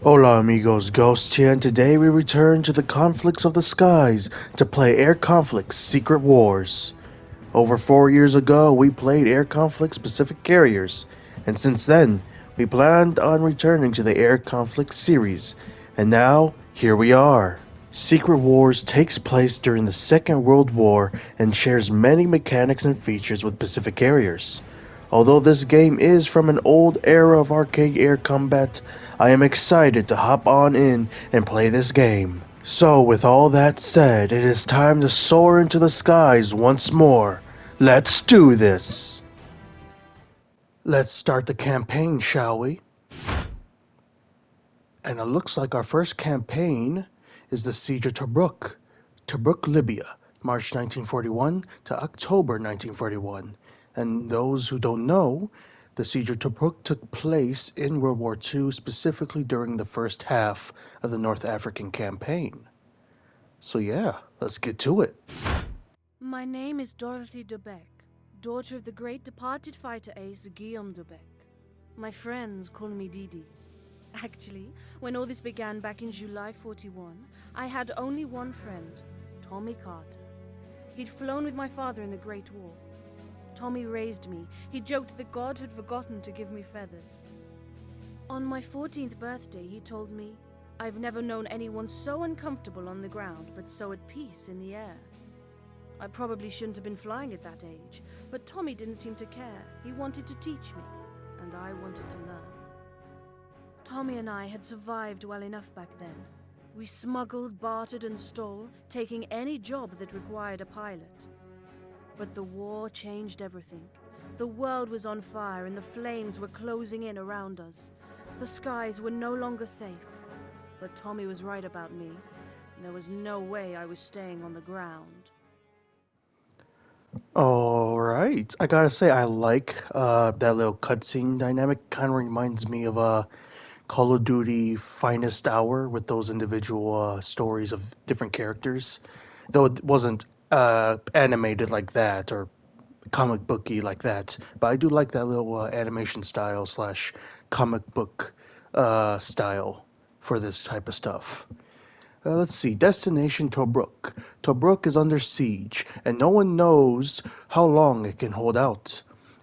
Hola amigos, Ghost here, and today we return to the conflicts of the skies to play Air Conflict's Secret Wars. Over 4 years ago, we played Air Conflict Specific Carriers, and since then, we planned on returning to the Air Conflict series, and now, here we are. Secret Wars takes place during the Second World War and shares many mechanics and features with Pacific Carriers. Although this game is from an old era of arcade air combat, I am excited to hop on in and play this game. So with all that said, it is time to soar into the skies once more. Let's do this! Let's start the campaign, shall we? And it looks like our first campaign is the Siege of Tobruk. Tobruk, Libya, March 1941 to October 1941. And those who don't know, the Siege of Tobruk took place in World War II, specifically during the first half of the North African campaign. So yeah, let's get to it. My name is Dorothy de Beck, daughter of the great departed fighter ace Guillaume de Beck. My friends call me DeeDee. Actually, when all this began back in July 41, I had only one friend, Tommy Carter. He'd flown with my father in the Great War. Tommy raised me. He joked that God had forgotten to give me feathers. On my 14th birthday, he told me, "I've never known anyone so uncomfortable on the ground, but so at peace in the air." I probably shouldn't have been flying at that age, but Tommy didn't seem to care. He wanted to teach me, and I wanted to learn. Tommy and I had survived well enough back then. We smuggled, bartered, and stole, taking any job that required a pilot. But the war changed everything. The world was on fire and the flames were closing in around us. The skies were no longer safe. But Tommy was right about me. There was no way I was staying on the ground. Alright, I gotta say, I like that little cutscene dynamic. Kind of reminds me of Call of Duty Finest Hour with those individual stories of different characters. Though it wasn't animated like that or comic booky like that, but I do like that little animation style slash comic book style for this type of stuff. Let's see. Destination Tobruk. Tobruk is under siege, and no one knows how long it can hold out.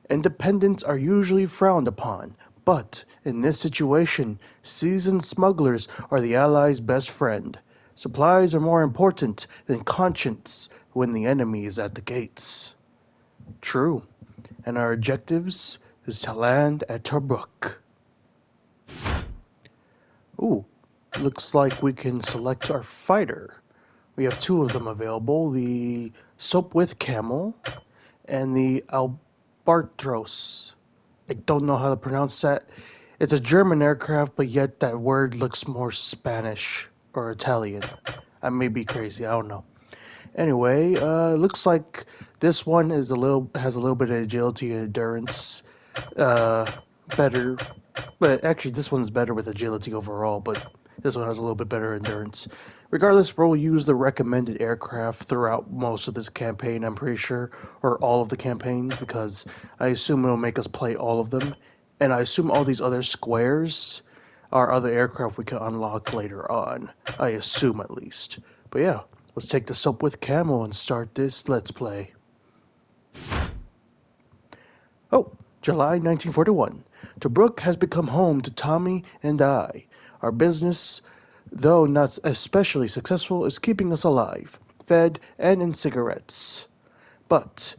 Independents are usually frowned upon, but in this situation, seasoned smugglers are the Allies' best friend. Supplies are more important than conscience when the enemy is at the gates. True. And our objectives is to land at Tobruk. Ooh, looks like we can select our fighter. We have two of them available, the Soap with Camel and the Albatros. I don't know how to pronounce that. It's a German aircraft, but yet that word looks more Spanish or Italian. I may be crazy, I don't know. Anyway, it looks like this one is has a little bit of agility and endurance. Uh, better, but actually this one's better with agility overall, but this one has a little bit better endurance. Regardless, we'll use the recommended aircraft throughout most of this campaign, I'm pretty sure, or all of the campaigns, because I assume it'll make us play all of them, and I assume all these other squares are other aircraft we can unlock later on. I assume at least. But yeah, let's take the Soap with Camel and start this Let's Play. Oh, July 1941. Tobruk has become home to Tommy and I. Our business, though not especially successful, is keeping us alive, fed, and in cigarettes. But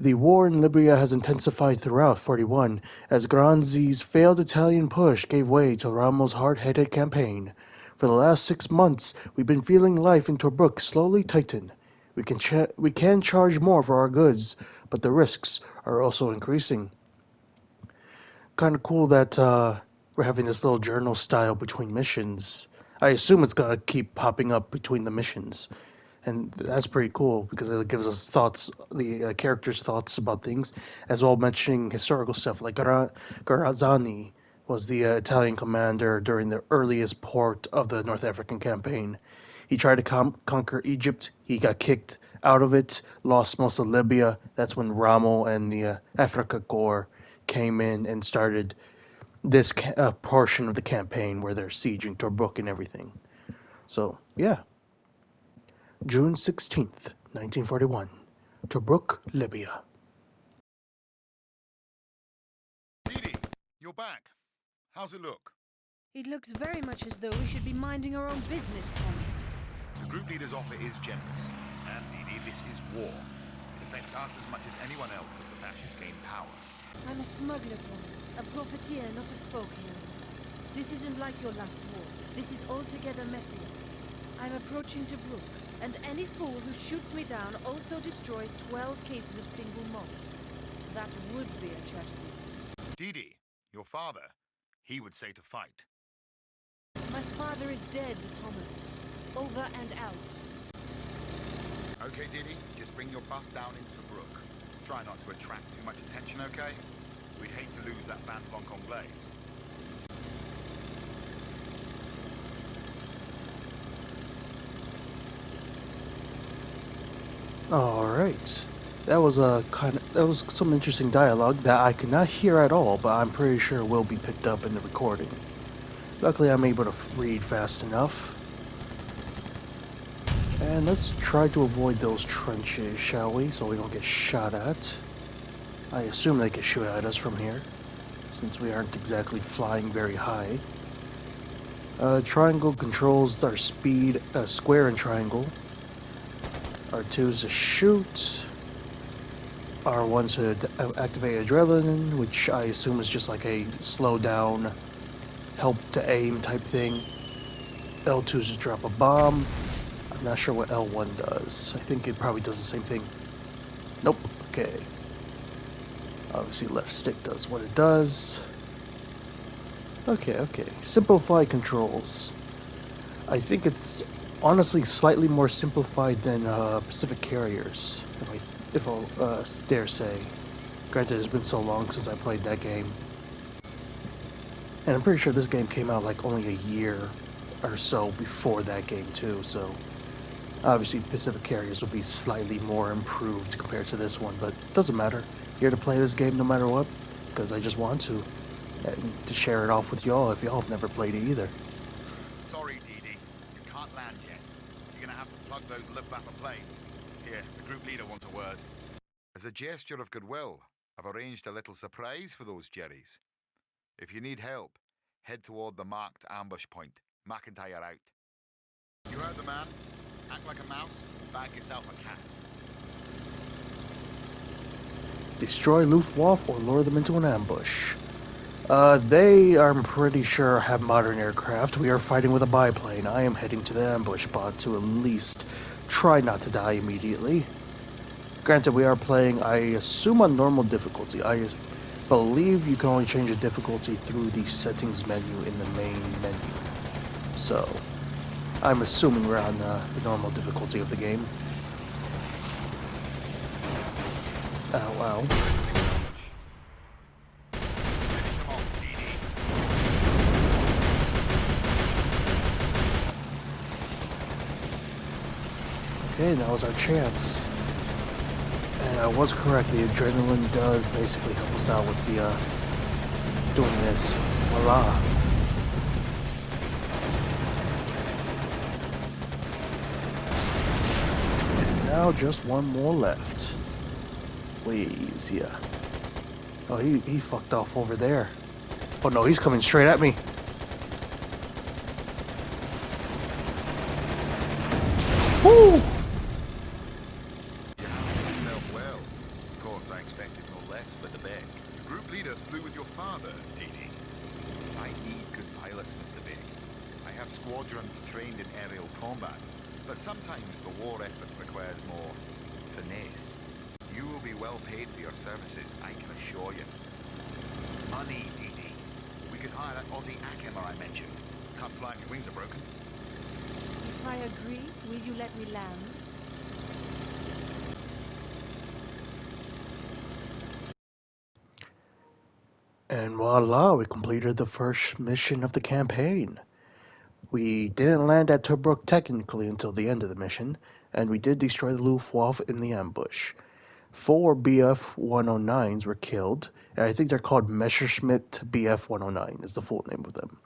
the war in Libya has intensified throughout 41 as Granzi's failed Italian push gave way to Rommel's hard-headed campaign. For the last 6 months, we've been feeling life in Tobruk slowly tighten. We can charge more for our goods, but the risks are also increasing. Kind of cool that we're having this little journal style between missions. I assume it's gonna keep popping up between the missions, and that's pretty cool because it gives us thoughts, the characters' thoughts about things, as well mentioning historical stuff like Garazzani was the Italian commander during the earliest part of the North African campaign. He tried to conquer Egypt. He got kicked out of it, lost most of Libya. That's when Rommel and the Africa Corps came in and started this portion of the campaign where they're sieging Tobruk and everything. So, yeah. June 16th, 1941. Tobruk, Libya. DeeDee, you're back. How's it look? It looks very much as though we should be minding our own business, Tommy. The group leader's offer is generous. And DeeDee, this is war. It affects us as much as anyone else as the fascists gain power. I'm a smuggler, Tommy. A profiteer, not a folk hero. This isn't like your last war. This is altogether messier. I'm approaching Tobruk, and any fool who shoots me down also destroys 12 cases of single malt. That would be a tragedy. DeeDee, your father, he would say to fight. My father is dead, Thomas. Over and out. Okay, DeeDee, just bring your bus down into Tobruk. Try not to attract too much attention, okay? We'd hate to lose that band Blanc Anglaise. Alright. That was some interesting dialogue that I could not hear at all, but I'm pretty sure will be picked up in the recording. Luckily I'm able to read fast enough. And let's try to avoid those trenches, shall we, so we don't get shot at. I assume they can shoot at us from here, since we aren't exactly flying very high. Triangle controls our speed, square and triangle. R2 is to shoot. R1 to activate adrenaline, which I assume is just like a slow down, help to aim type thing. L2 is to drop a bomb. I'm not sure what L1 does. I think it probably does the same thing. Nope. Okay. Obviously left stick does what it does. Okay. Simplify controls. I think it's honestly slightly more simplified than Pacific Carriers, if I'll dare say. Granted, it's been so long since I played that game. And I'm pretty sure this game came out like only a year or so before that game too, so obviously Pacific Carriers will be slightly more improved compared to this one, but it doesn't matter. Here to play this game no matter what, because I just want to. And to share it off with y'all if y'all have never played it either. Sorry, DeeDee, you can't land yet. You're gonna have to plug those Luftwaffe planes. Here, the group leader wants a word. As a gesture of goodwill, I've arranged a little surprise for those Jerrys. If you need help, head toward the marked ambush point. McIntyre out. You heard the man. Act like a mouse, bag yourself a cat. Destroy Luftwaffe or lure them into an ambush. They, I'm pretty sure, have modern aircraft. We are fighting with a biplane. I am heading to the ambush spot to at least try not to die immediately. Granted, we are playing, I assume, on normal difficulty. I believe you can only change the difficulty through the settings menu in the main menu. So, I'm assuming we're on the normal difficulty of the game. Ow. Okay, now's our chance. And I was correct, the adrenaline does basically help us out with the, doing this. Voila. And now just one more left. Please, yeah. Oh, he fucked off over there. Oh no, he's coming straight at me. Woo! Leader flew with your father, DeeDee. I need good pilots, Mr. Big. I have squadrons trained in aerial combat, but sometimes the war effort requires more finesse. You will be well paid for your services, I can assure you. Money, DeeDee. We could hire that Aussie Akemmer I mentioned. Can't fly if your wings are broken. If I agree, will you let me land? And voila, we completed the first mission of the campaign. We didn't land at Tobruk technically until the end of the mission, and we did destroy the Luftwaffe in the ambush. 4 BF-109s were killed, and I think they're called Messerschmitt BF-109 is the full name of them.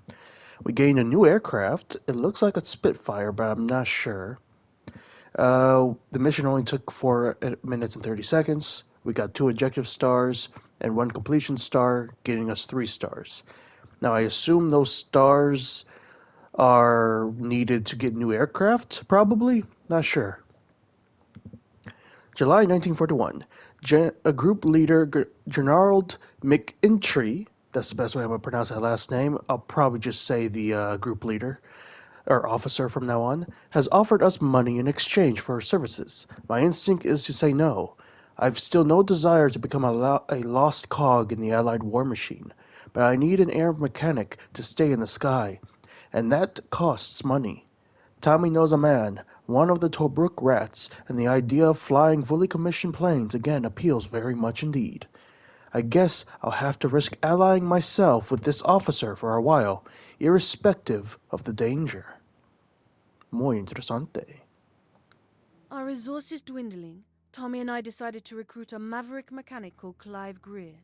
We gained a new aircraft. It looks like a Spitfire, but I'm not sure. The mission only took 4 minutes and 30 seconds. We got 2 objective stars and 1 completion star, getting us 3 stars. Now, I assume those stars are needed to get new aircraft, probably? Not sure. July 1941. A group leader, Gernald McIntry, that's the best way I'm going to pronounce that last name. I'll probably just say the group leader, or officer from now on, has offered us money in exchange for our services. My instinct is to say no. I've still no desire to become a lost cog in the Allied war machine, but I need an air mechanic to stay in the sky, and that costs money. Tommy knows a man, one of the Tobruk rats, and the idea of flying fully commissioned planes again appeals very much indeed. I guess I'll have to risk allying myself with this officer for a while, irrespective of the danger. Muy interesante. Our resources dwindling, Tommy and I decided to recruit a maverick mechanic called Clive Greer,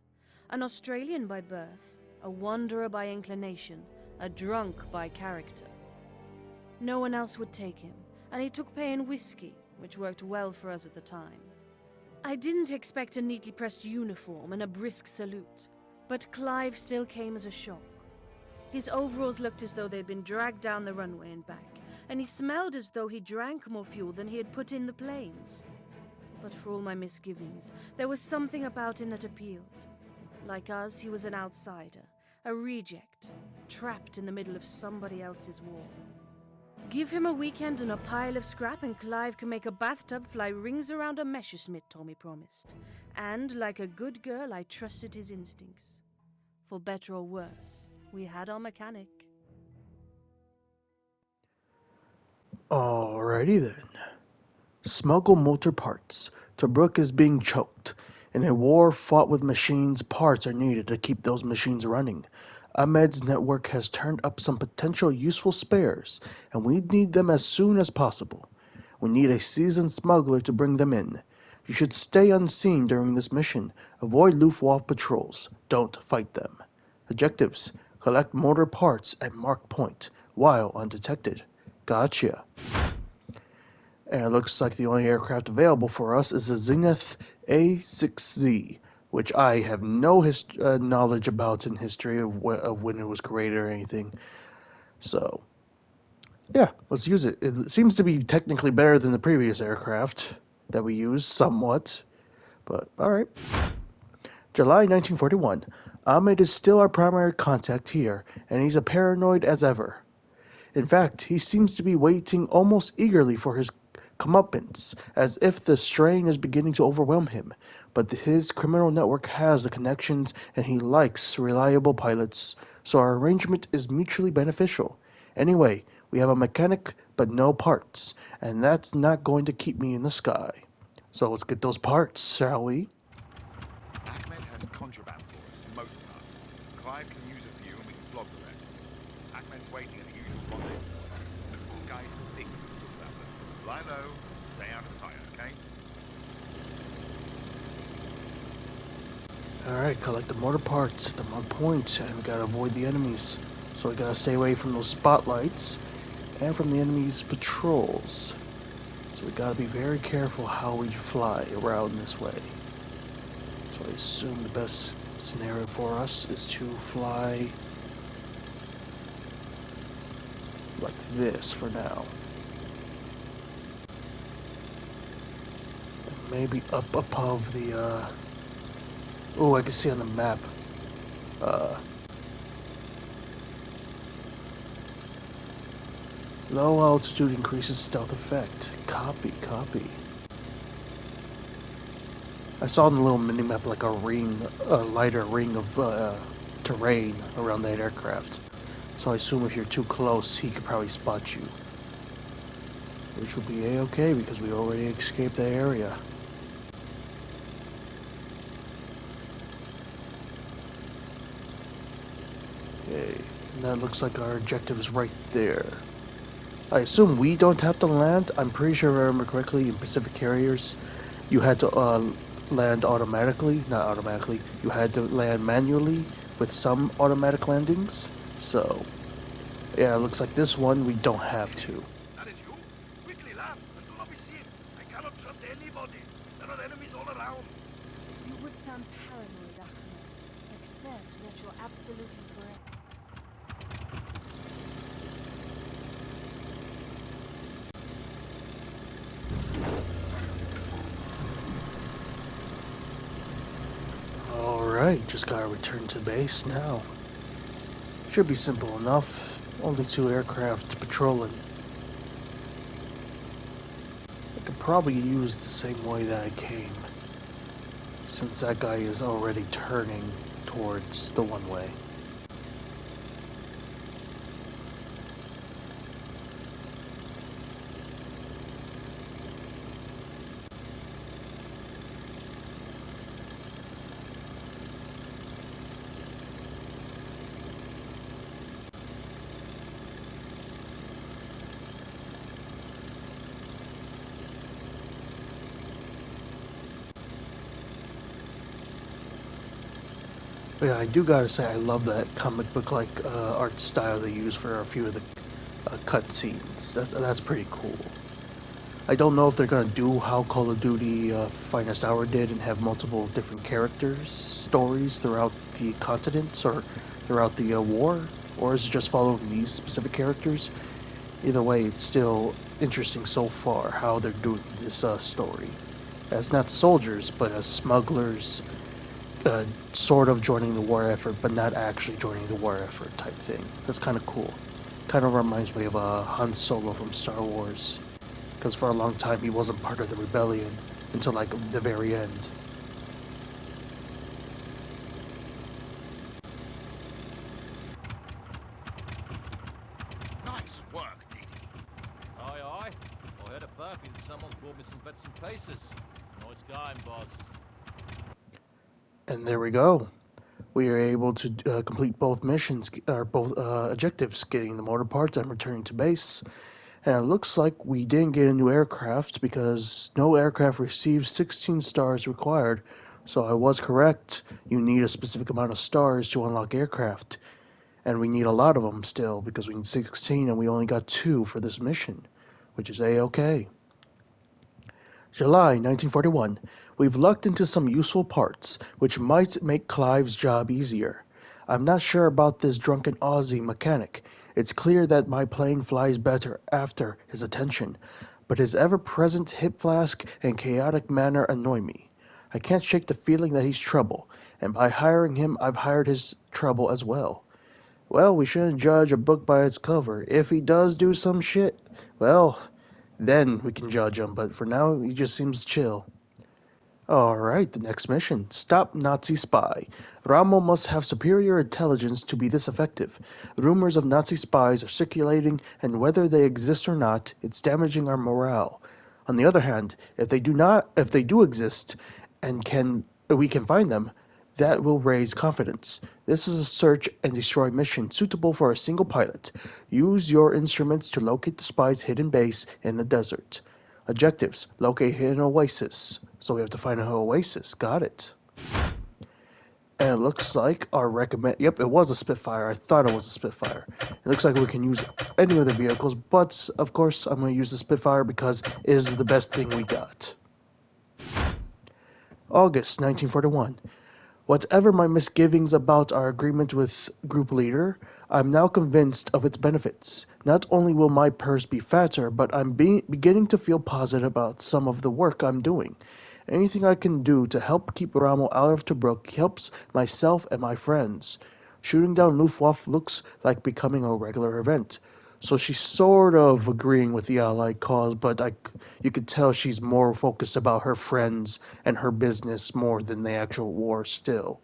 an Australian by birth, a wanderer by inclination, a drunk by character. No one else would take him, and he took pay in whiskey, which worked well for us at the time. I didn't expect a neatly pressed uniform and a brisk salute, but Clive still came as a shock. His overalls looked as though they'd been dragged down the runway and back, and he smelled as though he drank more fuel than he had put in the planes. But for all my misgivings, there was something about him that appealed. Like us, he was an outsider, a reject, trapped in the middle of somebody else's war. Give him a weekend and a pile of scrap and Clive can make a bathtub fly rings around a Messerschmitt, Tommy promised. And, like a good girl, I trusted his instincts. For better or worse, we had our mechanic. Alrighty then. Smuggle motor parts. Tobruk is being choked. In a war fought with machines, parts are needed to keep those machines running. Ahmed's network has turned up some potential useful spares, and we need them as soon as possible. We need a seasoned smuggler to bring them in. You should stay unseen during this mission. Avoid Luftwaffe patrols. Don't fight them. Objectives: collect motor parts at mark point while undetected. Gotcha. And it looks like the only aircraft available for us is the Zenith A6Z, which I have no knowledge about in history of when it was created or anything. So, yeah, let's use it. It seems to be technically better than the previous aircraft that we used, somewhat. But, alright. July 1941. Ahmed is still our primary contact here, and he's as paranoid as ever. In fact, he seems to be waiting almost eagerly for his comeuppance, as if the strain is beginning to overwhelm him. But his criminal network has the connections, and he likes reliable pilots, so our arrangement is mutually beneficial. Anyway, we have a mechanic, but no parts, and that's not going to keep me in the sky. So let's get those parts, shall we? Ahmed has contraband for us, most parts. Clive can use a few and we can flog the rest. Ahmed's waiting at the usual rendezvous. The sky's thick with that. Lie low, stay out of sight, okay? Alright, collect the motor parts at the mark point, and we gotta avoid the enemies. So we gotta stay away from those spotlights and from the enemy's patrols. So we gotta be very careful how we fly around this way. So I assume the best scenario for us is to fly like this for now. And maybe up above the, oh, I can see on the map. Low altitude increases stealth effect. Copy, copy. I saw on the little mini-map like a lighter ring of terrain around that aircraft. So I assume if you're too close, he could probably spot you. Which would be a-okay because we already escaped that area. Okay, and that looks like our objective is right there. I assume we don't have to land. I'm pretty sure if I remember correctly, in Pacific carriers, you had to land automatically. Not automatically. You had to land manually with some automatic landings. So, yeah, it looks like this one we don't have to. That is you? Quickly land and do not be seen. I cannot trust anybody. There are enemies all around. You would sound paranoid, Ahmed, except that you're absolutely correct. Alright, just gotta return to base now. Should be simple enough. Only 2 aircraft patrolling. I could probably use the same way that I came, since that guy is already turning towards the one way. But yeah, I do gotta say I love that comic book like art style they use for a few of the cutscenes. That's pretty cool. I don't know if they're gonna do how Call of Duty Finest Hour did and have multiple different characters, stories throughout the continents or throughout the war, or is it just following these specific characters? Either way, it's still interesting so far how they're doing this story. As not soldiers, but as smugglers, sort of joining the war effort, but not actually joining the war effort type thing. That's kind of cool. Kind of reminds me of Han Solo from Star Wars, because for a long time he wasn't part of the rebellion until like the very end. Nice work, DeeDee. Aye, aye. I heard a furphy that someone's brought me some bits and pieces. Nice going, boss. And there we go. We are able to complete both missions, or both objectives, getting the motor parts and returning to base. And it looks like we didn't get a new aircraft because no aircraft received 16 stars required. So I was correct. You need a specific amount of stars to unlock aircraft. And we need a lot of them still because we need 16 and we only got 2 for this mission, which is A-okay. July 1941. We've lucked into some useful parts, which might make Clive's job easier. I'm not sure about this drunken Aussie mechanic. It's clear that my plane flies better after his attention, but his ever-present hip flask and chaotic manner annoy me. I can't shake the feeling that he's trouble, and by hiring him I've hired his trouble as well. Well, we shouldn't judge a book by its cover. If he does do some shit, well, then we can judge him, but for now, he just seems chill. Alright, the next mission. Stop Nazi spy. Ramo must have superior intelligence to be this effective. Rumors of Nazi spies are circulating, and whether they exist or not, it's damaging our morale. On the other hand, if they do exist, and we can find them, that will raise confidence. This is a search and destroy mission suitable for a single pilot. Use your instruments to locate the spy's hidden base in the desert. Objectives: locate hidden oasis. So we have to find an oasis. Got it. And it looks like our recommend. Yep, it was a Spitfire. I thought it was a Spitfire. It looks like we can use any of the vehicles, but of course I'm going to use the Spitfire because it is the best thing we got. August 1941. Whatever my misgivings about our agreement with Group Leader, I'm now convinced of its benefits. Not only will my purse be fatter, but I'm beginning to feel positive about some of the work I'm doing. Anything I can do to help keep Ramo out of Tobruk helps myself and my friends. Shooting down Luftwaffe looks like becoming a regular event. So she's sort of agreeing with the Allied cause, but you could tell she's more focused about her friends and her business more than the actual war still.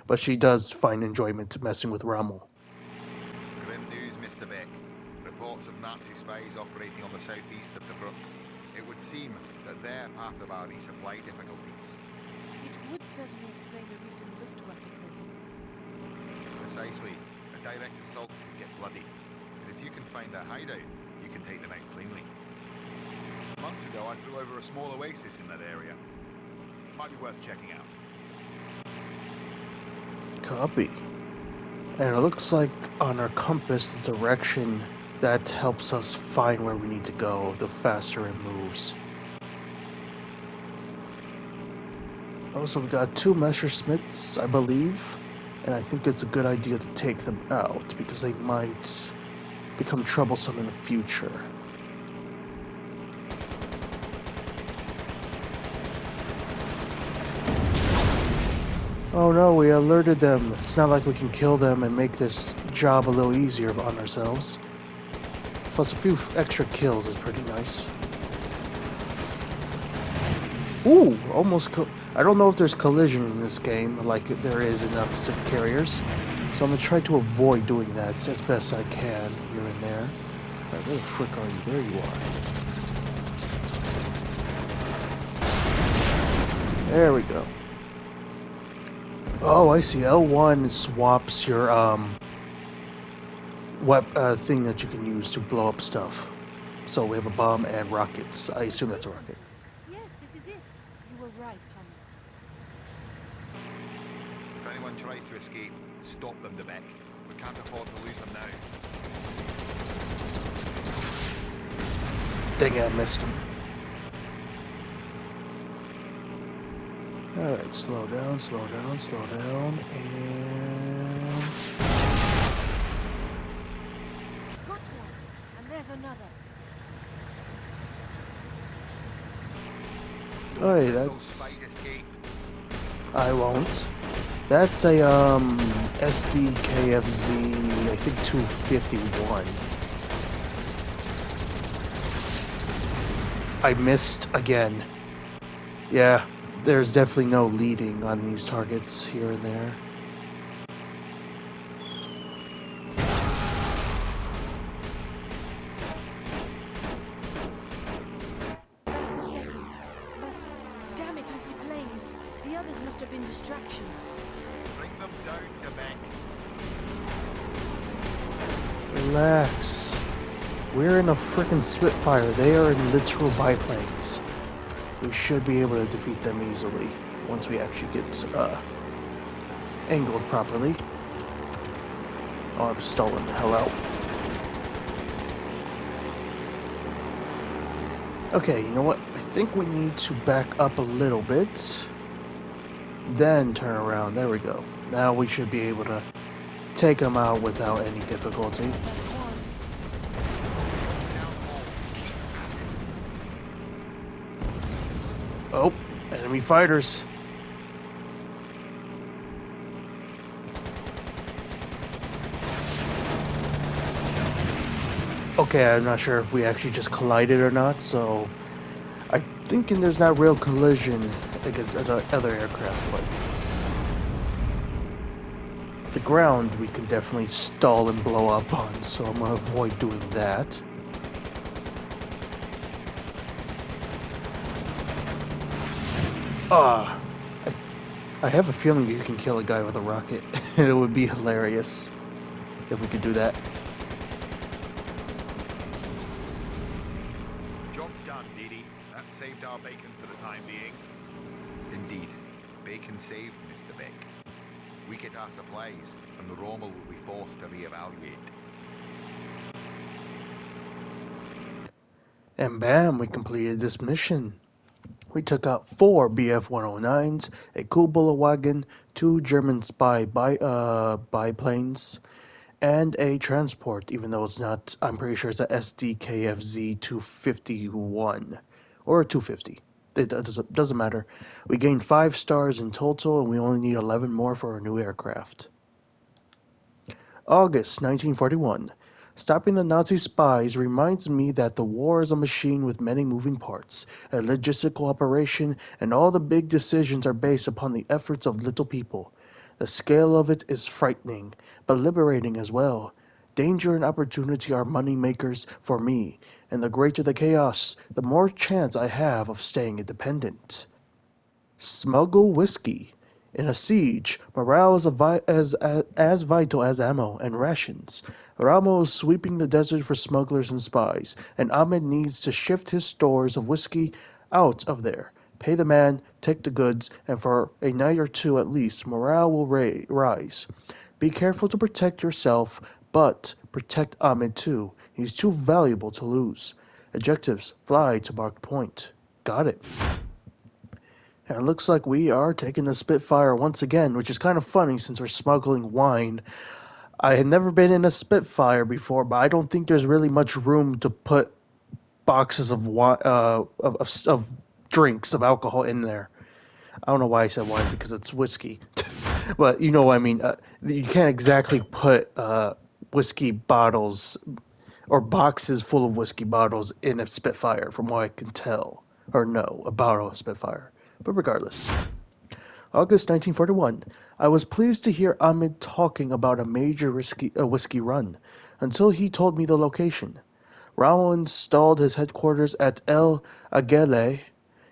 But she does find enjoyment messing with Rommel. Grim news, Mr. Beck. Reports of Nazi spies operating on the southeast of Tobruk. It would seem that they're part of our resupply difficulties. It would certainly explain the recent Luftwaffe presence. Precisely. A direct assault could get bloody. But if you can find their hideout, you can take them out cleanly. Months ago, I flew over a small oasis in that area. Might be worth checking out. Copy. And it looks like on our compass, the direction that helps us find where we need to go, the faster it moves. Also, we got 2 Messerschmitts, I believe, and I think it's a good idea to take them out because they might become troublesome in the future. Oh no, we alerted them. It's not like we can kill them and make this job a little easier on ourselves. Plus a few extra kills is pretty nice. Ooh, almost I don't know if there's collision in this game like there is in opposite carriers. So I'm going to try to avoid doing that as best I can here and there. Alright, where the frick are you? There you are. There we go. Oh, I see. L1 swaps your thing that you can use to blow up stuff. So we have a bomb and rockets. I assume that's a rocket. Yes, this is it. You were right, Tommy. If anyone tries to escape, stop them, Deepak. We can't afford to lose them now. Dang it, I missed him. Alright, slow down, slow down, slow down, and... Got one, and there's another. Alright, Those that's... spies escape. I won't. That's a, SDKFZ, I think 251. I missed again. Yeah, there's definitely no leading on these targets here and there. That's the second. But, damn it, I see planes. The others must have been distractions. Bring them down, Deepak. Relax. We're in a frickin' Spitfire. They are in literal biplanes. We should be able to defeat them easily once we actually get angled properly. Oh, I'm stalling the hell out. Okay, you know what? I think we need to back up a little bit. Then turn around. There we go. Now we should be able to take them out without any difficulty. That's one. Oh, enemy fighters. Okay, I'm not sure if we actually just collided or not, so I'm thinking there's not real collision against other aircraft, but the ground we can definitely stall and blow up on, so I'm gonna avoid doing that. I have a feeling you can kill a guy with a rocket. It would be hilarious if we could do that. Job done, DeeDee. That saved our bacon for the time being. Indeed. Bacon saved, Mr. Beck. We get our supplies, and the Rommel will be forced to reevaluate. And bam, we completed this mission. We took out 4 BF-109s, a Kubola wagon, 2 German spy biplanes, and a transport, even though it's not, I'm pretty sure it's a SDKFZ 251, or 250. It doesn't matter. We gained 5 stars in total, and we only need 11 more for our new aircraft. August 1941. Stopping the Nazi spies reminds me that the war is a machine with many moving parts, a logistical operation, and all the big decisions are based upon the efforts of little people. The scale of it is frightening, but liberating as well. Danger and opportunity are money makers for me, and the greater the chaos, the more chance I have of staying independent. Smuggle Whisky. In a siege, morale is as vital as ammo and rations. Ramo is sweeping the desert for smugglers and spies, and Ahmed needs to shift his stores of whiskey out of there. Pay the man, take the goods, and for a night or two at least, morale will rise. Be careful to protect yourself, but protect Ahmed too. He's too valuable to lose. Adjectives, fly to marked point. Got it. And it looks like we are taking the Spitfire once again, which is kind of funny since we're smuggling wine. I had never been in a Spitfire before, but I don't think there's really much room to put boxes of of drinks of alcohol in there. I don't know why I said wine because it's whiskey, but you know what I mean. You can't exactly put whiskey bottles or boxes full of whiskey bottles in a Spitfire, from what I can tell or know about a Spitfire. But regardless, August 1941. I was pleased to hear Ahmed talking about a major whiskey run, until he told me the location. Rao installed his headquarters at El Agele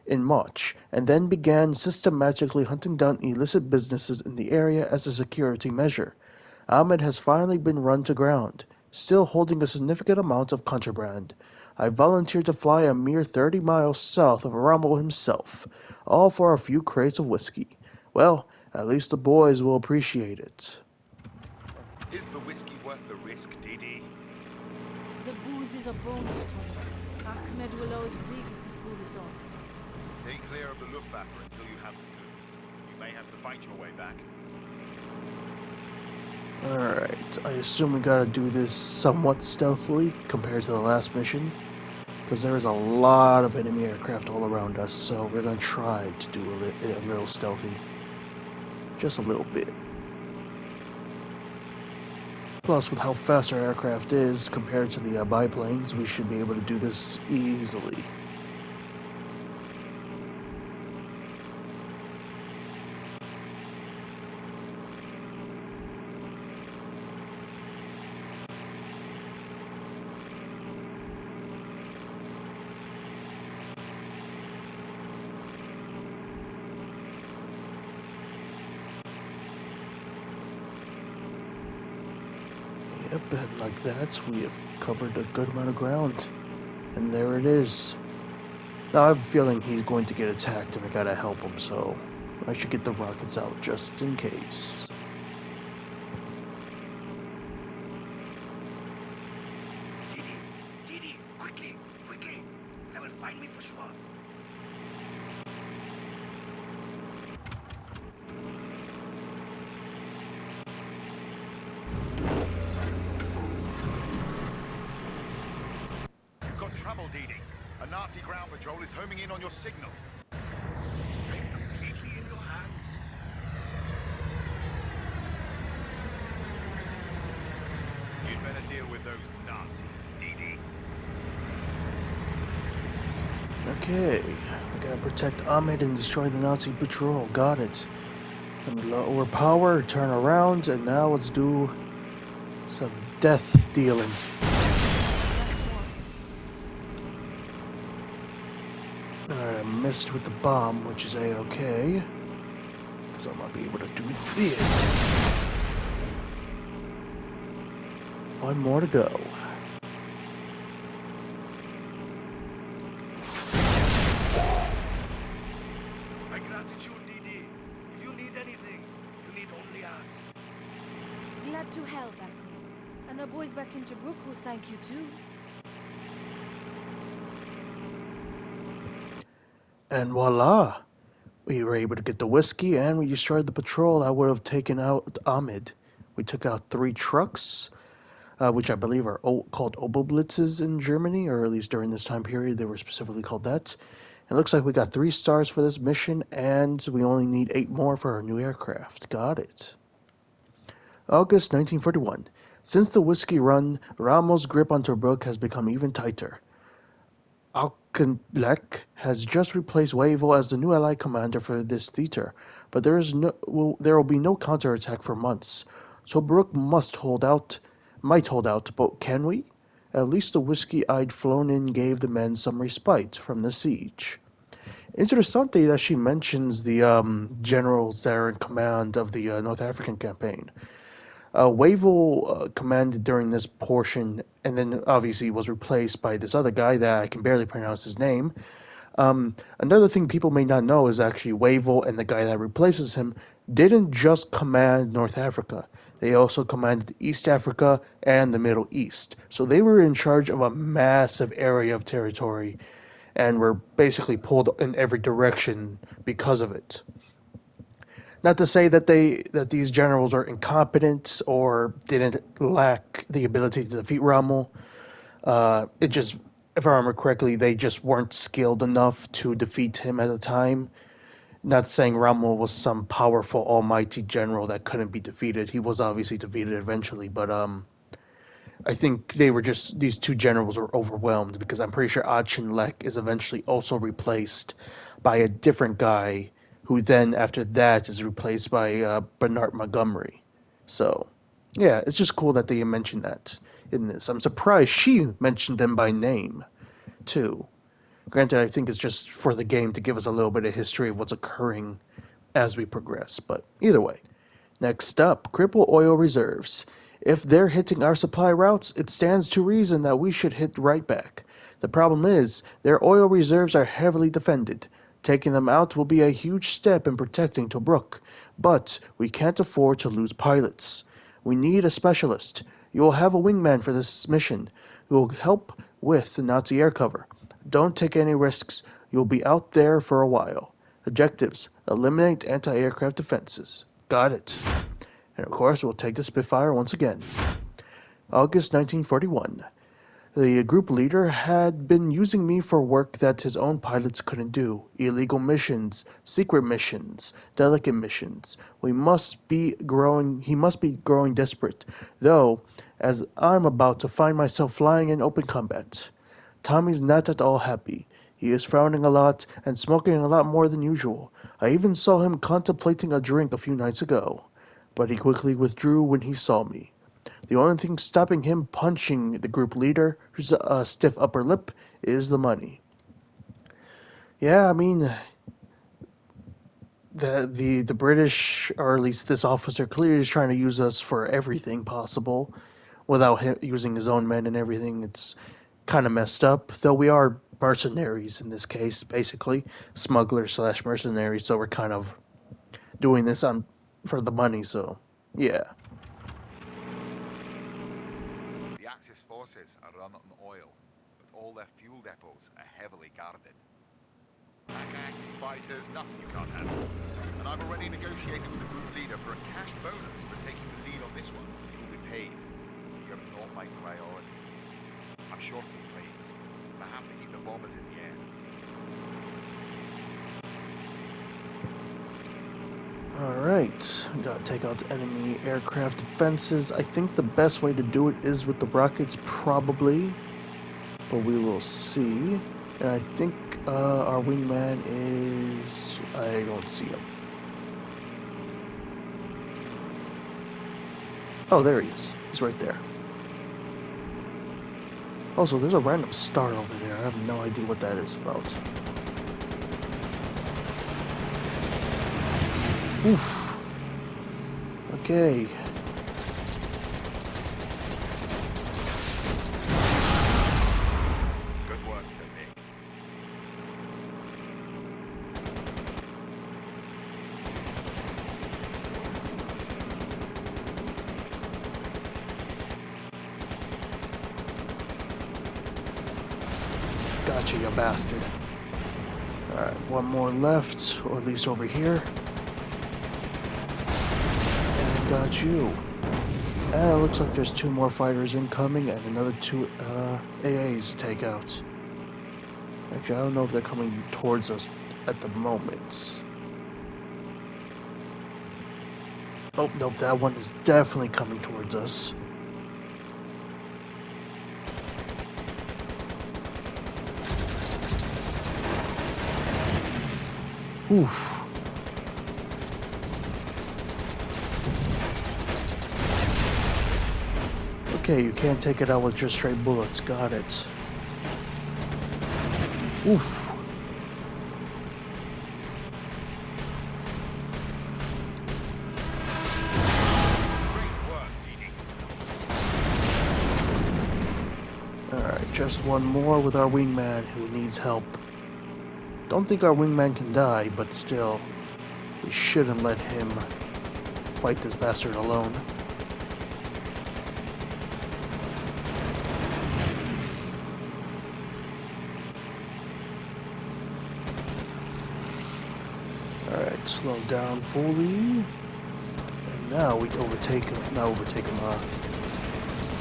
in March, and then began systematically hunting down illicit businesses in the area as a security measure. Ahmed has finally been run to ground, still holding a significant amount of contraband. I volunteered to fly a mere 30 miles south of Rommel himself, all for a few crates of whiskey. Well, at least the boys will appreciate it. Is the whiskey worth the risk, DeeDee? The booze is a bonus, Tobruk. Ahmed will owe us big if we pull this off. Stay clear of the Luftwaffe until you have the goods. You may have to fight your way back. Alright, I assume we gotta do this somewhat stealthily compared to the last mission, because there is a lot of enemy aircraft all around us, so we're gonna try to do a little stealthy. Just a little bit. Plus, with how fast our aircraft is compared to the biplanes, we should be able to do this easily. Yep, and like that, we have covered a good amount of ground. And there it is. Now I have a feeling he's going to get attacked and we gotta help him, so I should get the rockets out just in case. DeeDee, quickly, quickly! They will find me for sure. You've got trouble, DeeDee. A Nazi ground patrol is homing in on your signal. I'm completely in your hands. You'd better deal with those Nazis, DeeDee. Okay, we gotta protect Ahmed and destroy the Nazi patrol. Got it. And lower power, turn around, and now let's do some death dealing. Alright, I missed with the bomb, which is a-okay. Because I'm gonna be able to do this. One more to go. My gratitude, DeeDee. If you need anything, you need only ask. Glad to help, Ahmed. And the boys back in Tobruk will thank you too. And voila! We were able to get the whiskey and we destroyed the patrol that would have taken out Ahmed. We took out 3 trucks, which I believe are called Oboblitzes in Germany, or at least during this time period they were specifically called that. It looks like we got 3 stars for this mission, and we only need 8 more for our new aircraft. Got it. August 1941. Since the whiskey run, Ramos' grip on Tobruk has become even tighter. Alkenlek has just replaced Wavell as the new Allied commander for this theater, but there will be no counterattack for months. Tobruk might hold out, but can we? At least the whiskey I'd flown in gave the men some respite from the siege. Interessante that she mentions the generals that are in command of the North African campaign. Wavell commanded during this portion, and then obviously was replaced by this other guy that I can barely pronounce his name. Another thing people may not know is actually Wavell and the guy that replaces him didn't just command North Africa. They also commanded East Africa and the Middle East. So they were in charge of a massive area of territory and were basically pulled in every direction because of it. Not to say that these generals are incompetent or didn't lack the ability to defeat Rommel. It just, if I remember correctly, they just weren't skilled enough to defeat him at the time. Not saying Rommel was some powerful, almighty general that couldn't be defeated. He was obviously defeated eventually, but I think they were just these two generals were overwhelmed because I'm pretty sure Auchinleck is eventually also replaced by a different guy, who then after that is replaced by Bernard Montgomery. So, yeah, it's just cool that they mentioned that in this. I'm surprised she mentioned them by name, too. Granted, I think it's just for the game to give us a little bit of history of what's occurring as we progress, but either way. Next up, Cripple Oil Reserves. If they're hitting our supply routes, it stands to reason that we should hit right back. The problem is, their oil reserves are heavily defended. Taking them out will be a huge step in protecting Tobruk, but we can't afford to lose pilots. We need a specialist. You will have a wingman for this mission, who will help with the Nazi air cover. Don't take any risks. You'll be out there for a while. Objectives: eliminate anti-aircraft defenses. Got it. And of course, we'll take the Spitfire once again. August 1941. The group leader had been using me for work that his own pilots couldn't do. Illegal missions, secret missions, delicate missions. He must be growing desperate, though, as I'm about to find myself flying in open combat. Tommy's not at all happy. He is frowning a lot and smoking a lot more than usual. I even saw him contemplating a drink a few nights ago, but he quickly withdrew when he saw me. The only thing stopping him punching the group leader, who's a stiff upper lip, is the money. Yeah, I mean, the British, or at least this officer, clearly is trying to use us for everything possible, without using his own men and everything. It's kind of messed up, though we are mercenaries in this case, basically smugglers slash mercenaries. So we're kind of doing this on for the money. So yeah. The Axis forces are run on oil, but all their fuel depots are heavily guarded. Attacks, fighters, nothing you can't handle. And I've already negotiated with the group leader for a cash bonus for taking the lead on this one. You'll be paid. You're not my priority. I'm short of planes. I have to keep the bombers in the air. Alright, we gotta take out the enemy aircraft defenses. I think the best way to do it is with the rockets, probably, but we will see. And I think our wingman is... I don't see him. Oh, there he is. He's right there. Also, there's a random star over there. I have no idea what that is about. Oof. Okay. Good work, DeeDee. Gotcha, you bastard. Alright, one more left, or at least over here. And got you. And it looks like there's two more fighters incoming and another two AAs to take out. Actually, I don't know if they're coming towards us at the moment. Oh, nope, that one is definitely coming towards us. Oof. Okay, you can't take it out with just straight bullets. Got it. Oof. Great work, DeeDee. Alright, just one more with our wingman who needs help. Don't think our wingman can die, but still, we shouldn't let him fight this bastard alone. Alright, slow down fully. And now we overtake him.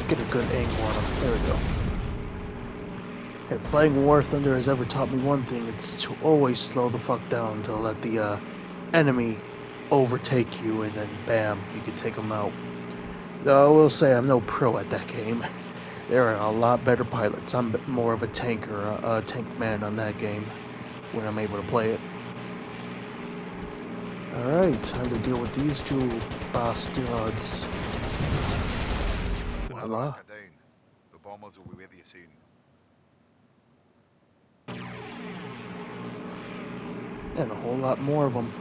Get a good angle on him. There we go. Hey, playing War Thunder has ever taught me one thing. It's to always slow the fuck down to let the enemy overtake you, and then bam, you can take them out. Though I will say I'm no pro at that game. There are a lot better pilots. I'm more of a tanker, a tank man on that game when I'm able to play it. Alright, time to deal with these two bastards. Another Voila. anchor down. The bombers will be with you soon. And a whole lot more of them.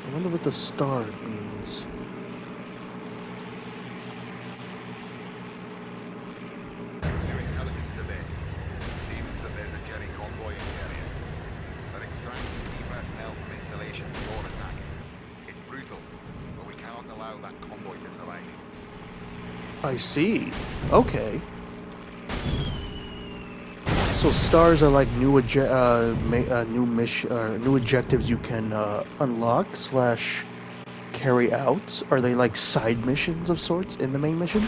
I wonder what the star means. New intelligence today. Seems that there's a Jerry convoy in the area. They're extracting key personnel from installation before attack. It's brutal, but we cannot allow that convoy to survive. I see. Okay. So stars are like new new objectives you can unlock / carry out. Are they like side missions of sorts in the main mission?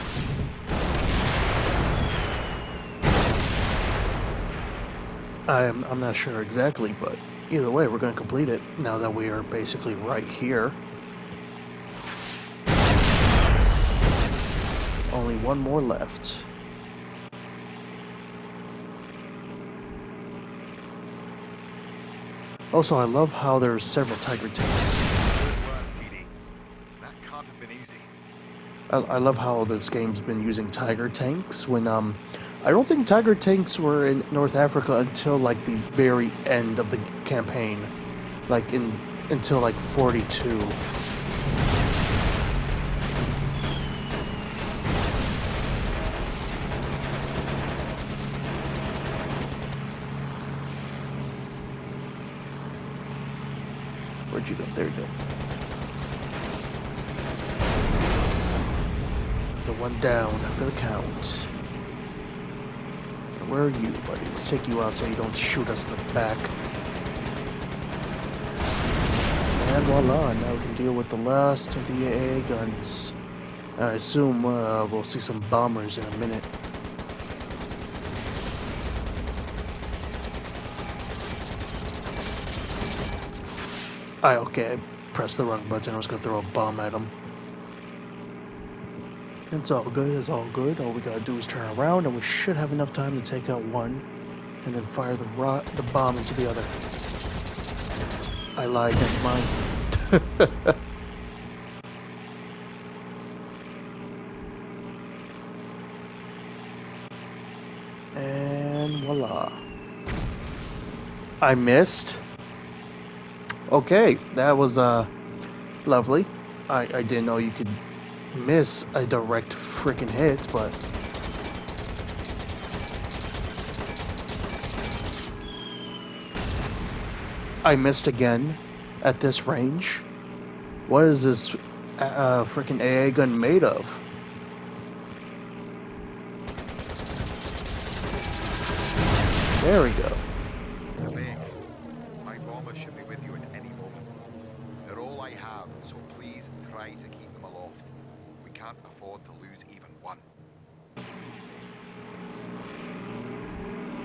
I'm not sure exactly, but either way, we're going to complete it now that we are basically right here. Only one more left. Also, I love how there's several Tiger tanks. Good work, DeeDee. That can't have been easy. I love how this game's been using Tiger tanks when I don't think Tiger tanks were in North Africa until like the very end of the campaign, like until like 42. Where'd you go? There you go. The one down for the count. Where are you, buddy? Let's take you out so you don't shoot us in the back. And voila, now we can deal with the last of the AA guns. I assume we'll see some bombers in a minute. Okay, I pressed the wrong button. I was gonna throw a bomb at him. It's all good, it's all good. All we gotta do is turn around and we should have enough time to take out one and then fire the bomb into the other. I lied, never mind. And voila. I missed. Okay, that was lovely. I didn't know you could miss a direct freaking hit, but I missed again at this range. What is this freaking AA gun made of? There we go. Meg, my bombers should be with you at any moment. They're all I have, so please try to keep them aloft. We can't afford to lose even one.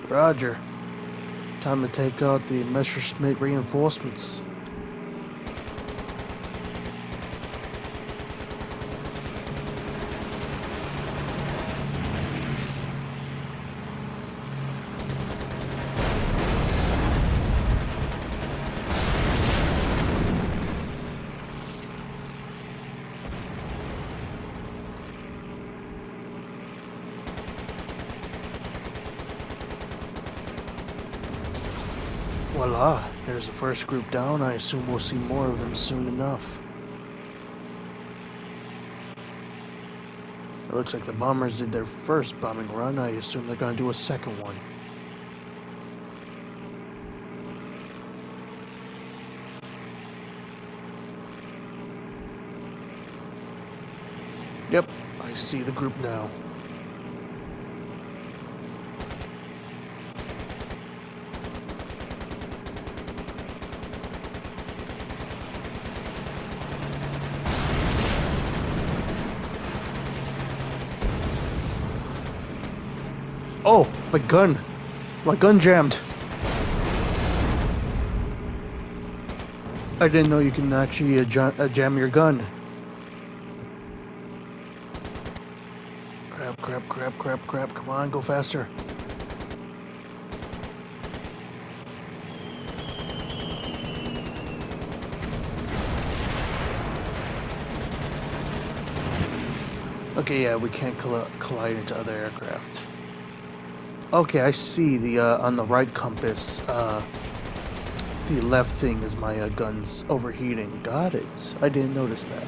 Roger. Time to take out the Messerschmitt reinforcements. Voila, there's the first group down. I assume we'll see more of them soon enough. It looks like the bombers did their first bombing run. I assume they're going to do a second one. I see the group now. Oh, my gun! My gun jammed! I didn't know you can actually jam your gun. Crap. Come on, go faster. Okay, yeah, we can't collide into other aircraft. Okay, I see the on the right compass. The left thing is my gun's overheating. Got it. I didn't notice that.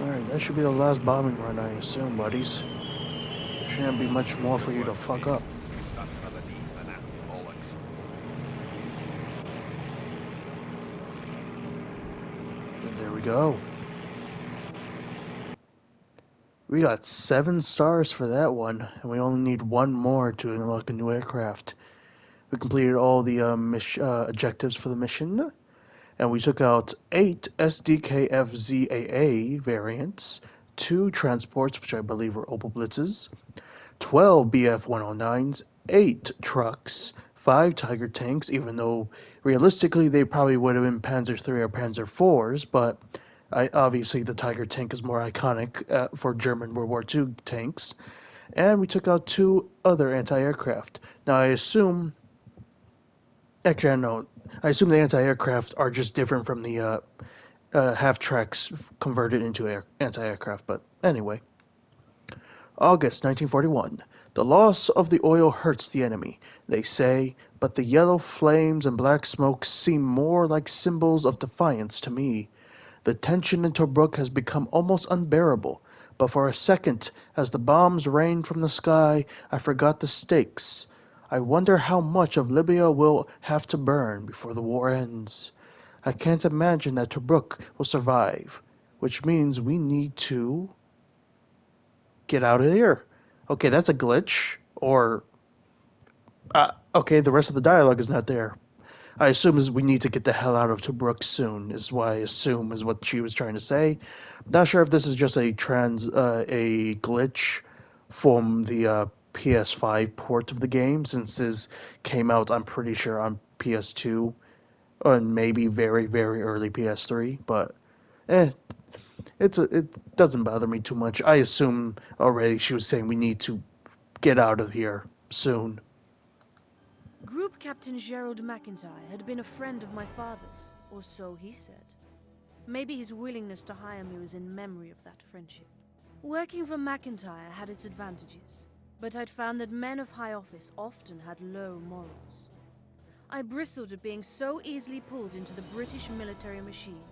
Alright, that should be the last bombing run, I assume, buddies. There shouldn't be much more for you to fuck up. That's another D for Nazi bollocks. And there we go. We got 7 stars for that one, and we only need 1 more to unlock a new aircraft. We completed all the objectives for the mission, and we took out 8 SDKFZAA variants, 2 transports, which I believe were Opel Blitzes, 12 BF-109s, 8 trucks, 5 Tiger tanks, even though realistically they probably would have been Panzer III or Panzer IVs, but obviously the Tiger tank is more iconic for German World War II tanks. And we took out 2 other anti-aircraft. Now I assume... Actually, I don't know. I assume the anti-aircraft are just different from the half-tracks converted into anti-aircraft, but anyway. August 1941. The loss of the oil hurts the enemy, they say, but the yellow flames and black smoke seem more like symbols of defiance to me. The tension in Tobruk has become almost unbearable, but for a second, as the bombs rained from the sky, I forgot the stakes. I wonder how much of Libya will have to burn before the war ends. I can't imagine that Tobruk will survive, which means we need to get out of here. Okay, that's a glitch. Or, okay, the rest of the dialogue is not there. I assume is we need to get the hell out of Tobruk soon, is what I assume is what she was trying to say. Not sure if this is just a glitch from the PS5 port of the game, since this came out, I'm pretty sure, on PS2, and maybe very, very early PS3, but it doesn't bother me too much. I assume already she was saying we need to get out of here soon. Group Captain Gerald McIntyre had been a friend of my father's, or so he said. Maybe his willingness to hire me was in memory of that friendship. Working for McIntyre had its advantages, but I'd found that men of high office often had low morals. I bristled at being so easily pulled into the British military machine.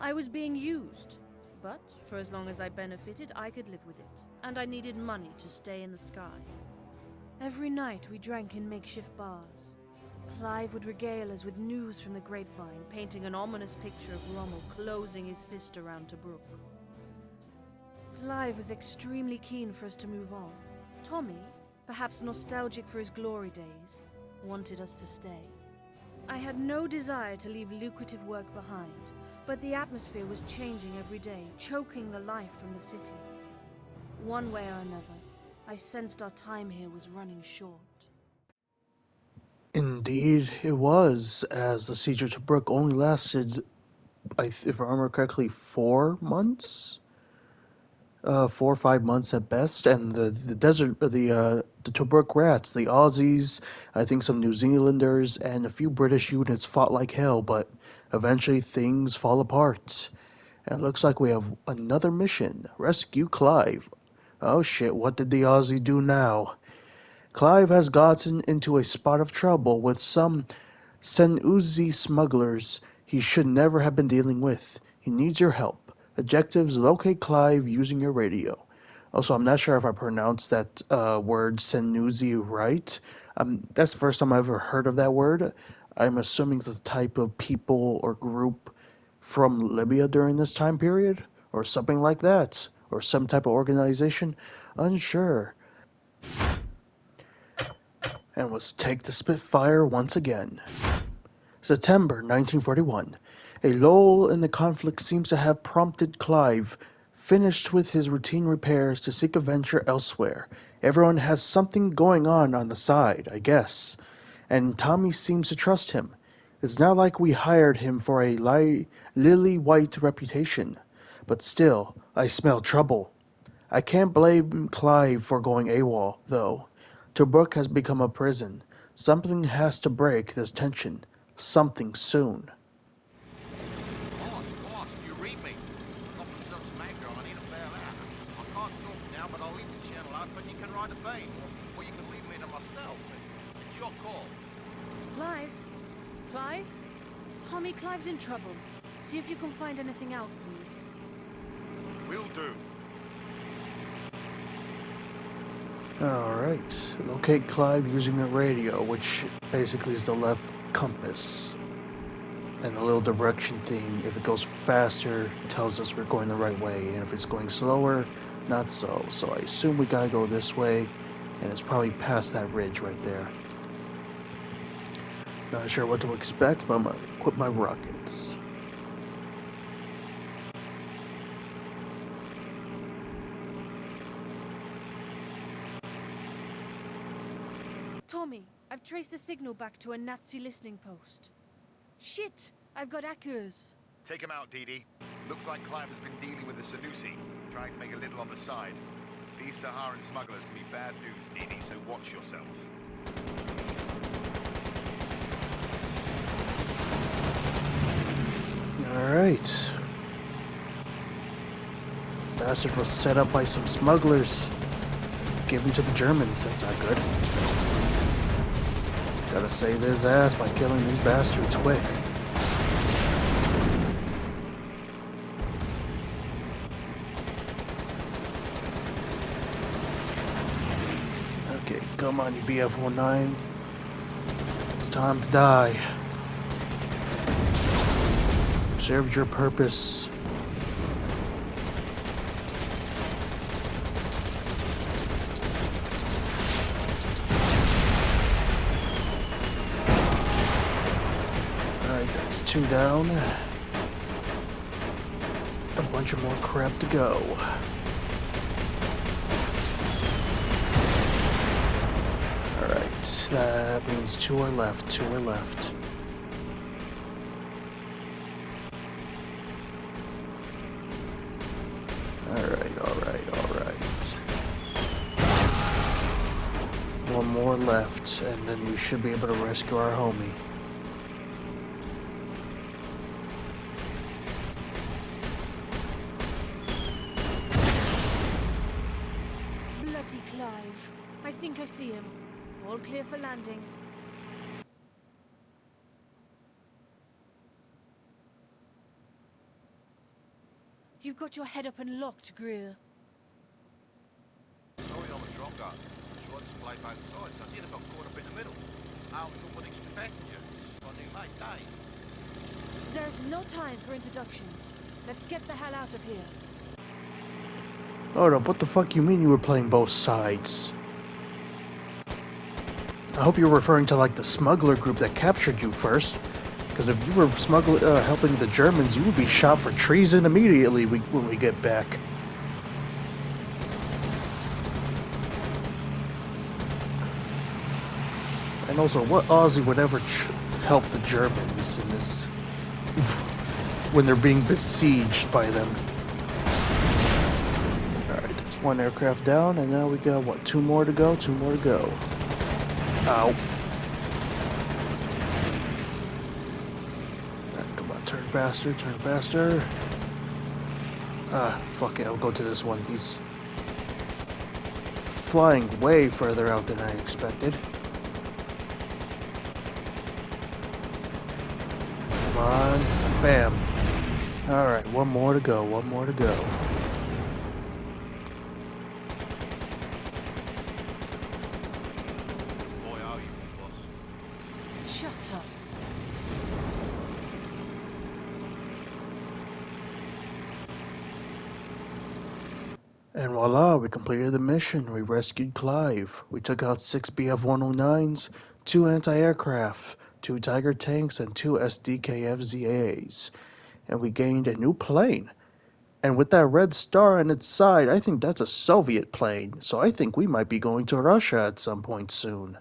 I was being used, but for as long as I benefited, I could live with it, and I needed money to stay in the sky. Every night we drank in makeshift bars. Clive would regale us with news from the grapevine, painting an ominous picture of Rommel closing his fist around Tobruk. Clive was extremely keen for us to move on. Tommy, perhaps nostalgic for his glory days, wanted us to stay. I had no desire to leave lucrative work behind, but the atmosphere was changing every day, choking the life from the city. One way or another, I sensed our time here was running short. Indeed, it was, as the siege of Tobruk only lasted, if I remember correctly, 4 months? 4 or 5 months at best, and the Tobruk rats, the Aussies, I think some New Zealanders, and a few British units fought like hell, but eventually things fall apart. And it looks like we have another mission, rescue Clive. Oh shit, what did the Aussie do now? Clive has gotten into a spot of trouble with some Senuzzi smugglers he should never have been dealing with. He needs your help. Objectives: locate Clive using your radio. Also, I'm not sure if I pronounced that word Senuzzi right. That's the first time I've ever heard of that word. I'm assuming the type of people or group from Libya during this time period, or something like that, or some type of organization. Unsure. And was take the Spitfire once again. September 1941. A lull in the conflict seems to have prompted Clive, finished with his routine repairs, to seek a venture elsewhere. Everyone has something going on the side, I guess, and Tommy seems to trust him. It's not like we hired him for a lily-white reputation. But still, I smell trouble. I can't blame Clive for going AWOL, though. Tobruk has become a prison. Something has to break this tension. Something soon. Boss, you read me. Got myself some anchor on, I need a bail out. I can't talk now, but I'll leave the channel open. You can ride a vein, or you can leave me to myself. It's your call. Clive? Clive? Tommy, Clive's in trouble. See if you can find anything out, please. Will do. Alright. Locate Clive using a radio, which basically is the left compass. And the little direction thing, if it goes faster, tells us we're going the right way, and if it's going slower, not so. So I assume we gotta go this way, and it's probably past that ridge right there. Not sure what to expect, but I'm gonna equip my rockets. Tommy, I've traced the signal back to a Nazi listening post. Shit! I've got echoes. Take him out, DeeDee. Looks like Clive has been dealing with the Sanusi, trying to make a little on the side. These Saharan smugglers can be bad news, DeeDee, so watch yourself. Alright. Bastard was set up by some smugglers. Given to the Germans, that's not good. Gotta save his ass by killing these bastards quick. Okay, come on, you BF-19. It's time to die. Served your purpose. Alright, that's 2 down. A bunch of more crap to go. Alright, that means 2 are left, 2 are left. Alright. One more left, and then we should be able to rescue our homie. Bloody Clive. I think I see him. All clear for landing. You've got your head up and locked, Greer. Sorry I was wrong, guys. I tried to play both sides. I did have got caught up in the middle. I was up with extra passengers. Sunday late day. There's no time for introductions. Let's get the hell out of here. Hold up, what the fuck you mean you were playing both sides? I hope you're referring to like the smuggler group that captured you first. Because if you were helping the Germans, you would be shot for treason immediately when we get back. And also, what Aussie would ever help the Germans in this when they're being besieged by them? Alright, that's 1 aircraft down, and now we got, what, 2 more to go? 2 more to go. Ow. Come on, turn faster, turn faster. Ah, fuck it, I'll go to this one. He's flying way further out than I expected. Come on. Bam. Alright, 1 more to go, 1 more to go. Boy, are you, boss. Shut up. And voila, we completed the mission. We rescued Clive. We took out 6 BF-109s, 2 anti-aircraft, 2 Tiger tanks, and 2 SDKF-ZAs. And we gained a new plane. And with that red star on its side, I think that's a Soviet plane. So I think we might be going to Russia at some point soon.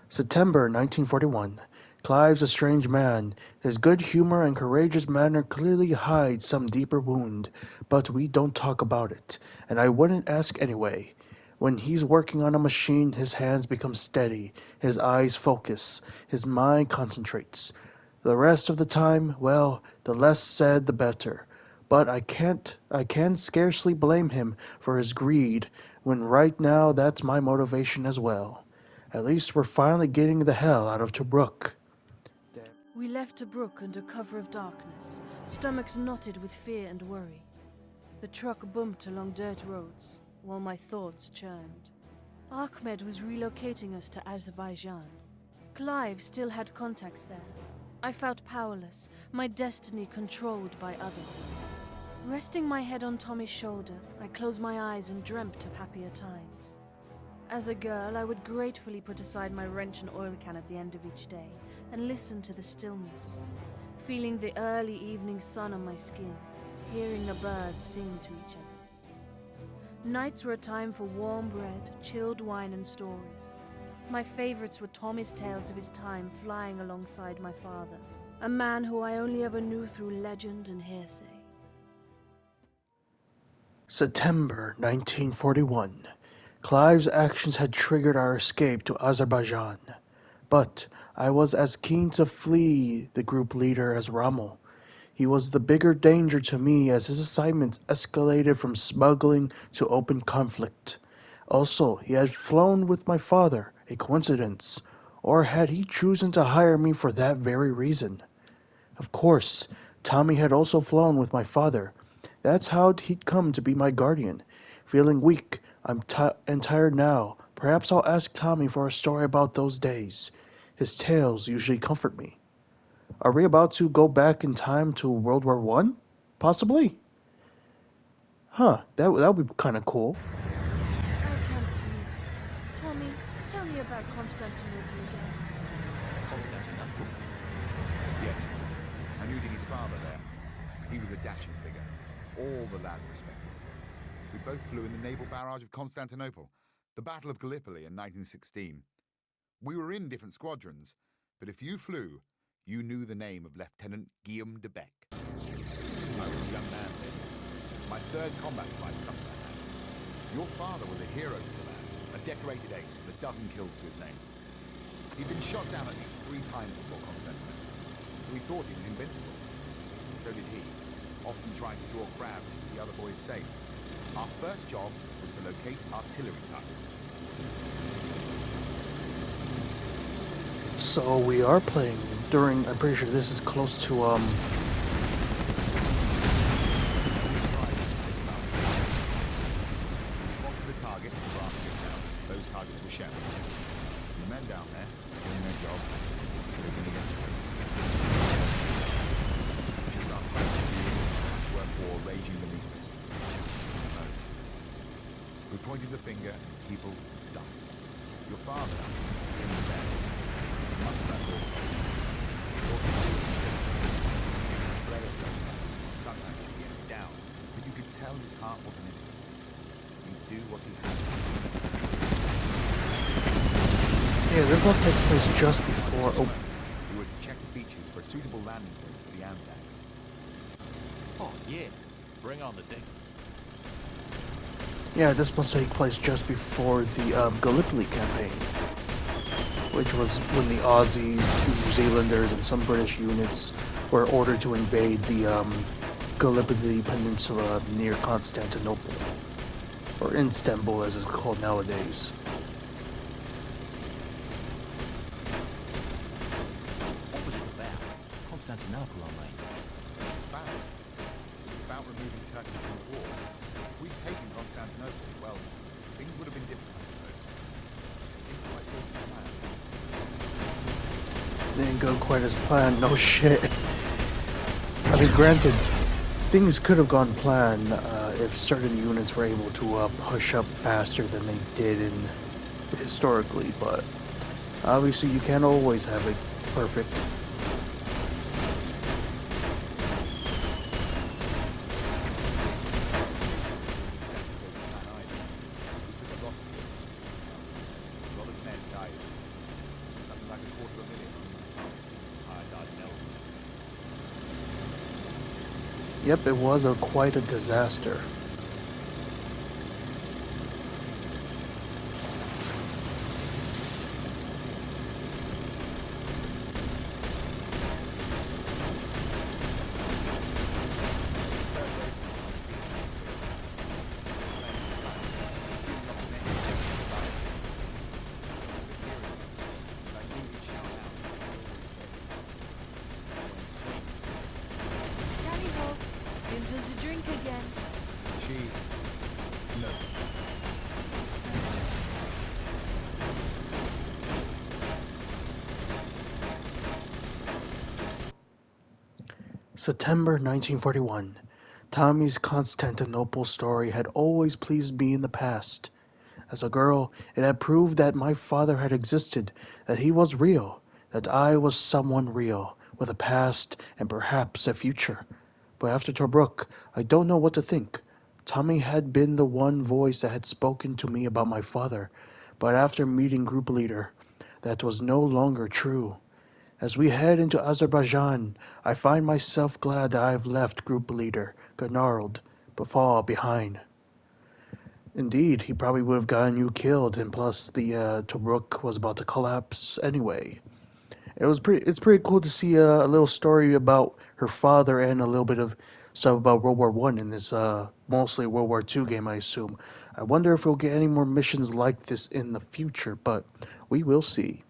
September 1941. Clive's a strange man. His good humor and courageous manner clearly hide some deeper wound, but we don't talk about it, and I wouldn't ask anyway. When he's working on a machine, his hands become steady, his eyes focus, his mind concentrates. The rest of the time, well, the less said the better. But I can scarcely blame him for his greed, when right now that's my motivation as well. At least we're finally getting the hell out of Tobruk. We left Tobruk under cover of darkness, stomachs knotted with fear and worry. The truck bumped along dirt roads, while my thoughts churned. Ahmed was relocating us to Azerbaijan. Clive still had contacts there. I felt powerless, my destiny controlled by others. Resting my head on Tommy's shoulder, I closed my eyes and dreamt of happier times. As a girl, I would gratefully put aside my wrench and oil can at the end of each day and listen to the stillness, feeling the early evening sun on my skin, hearing the birds sing to each other. Nights were a time for warm bread, chilled wine, and stories. My favorites were Tommy's tales of his time flying alongside my father, a man who I only ever knew through legend and hearsay. September 1941. Clive's actions had triggered our escape to Azerbaijan. But I was as keen to flee the group leader as Rommel. He was the bigger danger to me as his assignments escalated from smuggling to open conflict. Also, he had flown with my father, a coincidence, or had he chosen to hire me for that very reason? Of course, Tommy had also flown with my father. That's how he'd come to be my guardian. Feeling weak, and tired now. Perhaps I'll ask Tommy for a story about those days. His tales usually comfort me. Are we about to go back in time to World War One? Possibly. Huh, that would be kind of cool. I can't sleep. Tommy, tell me about Constantinople again. Constantinople? Yes, I knew Diddy's father there. He was a dashing figure. All the lads respected him. We both flew in the naval barrage of Constantinople, the Battle of Gallipoli in 1916. We were in different squadrons, but if you flew, you knew the name of Lieutenant Guillaume de Beck. I was a young man then. My third combat flight, something like that. Your father was a hero to the lads, a decorated ace with a dozen kills to his name. He'd been shot down at least 3 times before Constantinople, so we thought he was invincible. And so did he, often trying to draw crowds to keep the other boys safe. Our first job was to locate artillery targets. So we are playing during, I'm pretty sure this is close to, We spotted the targets and blasted them down. Those targets were shattered. The men down there, doing their job, living against it. Just our work war raging beneath us. We pointed the finger and people died. Your father, in the bed, must have had also. Sometimes he'd get down, but you could tell his heart wasn't in it. He'd do what he had to. yeah, this must take place just before, We were to check the beaches for a suitable landing point for the Anzacs. Oh, yeah. Bring on the diggers. yeah, this must take place just before the Gallipoli campaign, which was when the Aussies, New Zealanders, and some British units were ordered to invade the Gallipoli Peninsula near Constantinople, or Istanbul as it's called nowadays. What was it about? Constantinople, I mean. About removing Turkey from the war. If we'd taken Constantinople, well, things would have been different, I suppose. Didn't quite go to plan. Didn't go quite as planned, no shit. I mean, granted, things could have gone planned if certain units were able to push up faster than they did in historically, but obviously you can't always have it perfect. Yep, it was quite a disaster. Tally ho, gives us a drink again. September 1941. Tommy's Constantinople story had always pleased me in the past. As a girl, it had proved that my father had existed, that he was real, that I was someone real, with a past and perhaps a future. But after Tobruk, I don't know what to think. Tommy had been the one voice that had spoken to me about my father, but after meeting Group Leader, that was no longer true. As we head into Azerbaijan, I find myself glad that I have left Group Leader, Gennard, Bafal behind. Indeed, he probably would have gotten you killed, and plus the Tobruk was about to collapse anyway. It's pretty cool to see a little story about her father and a little bit of stuff about World War One in this mostly World War Two game, I assume. I wonder if we'll get any more missions like this in the future, but we will see.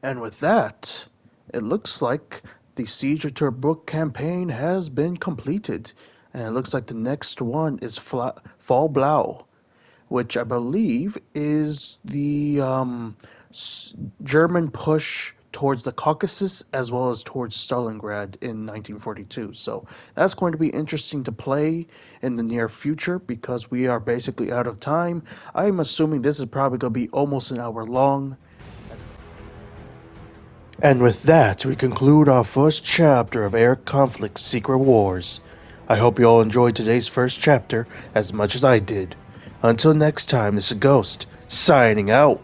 And with that, it looks like the Siege of Tobruk campaign has been completed, and it looks like the next one is Fall Blau, which I believe is the German push towards the Caucasus as well as towards Stalingrad in 1942. So that's going to be interesting to play in the near future because we are basically out of time. I'm assuming this is probably going to be almost an hour long. And with that, we conclude our first chapter of Air Conflict's Secret Wars. I hope you all enjoyed today's first chapter as much as I did. Until next time, this is Ghost, signing out.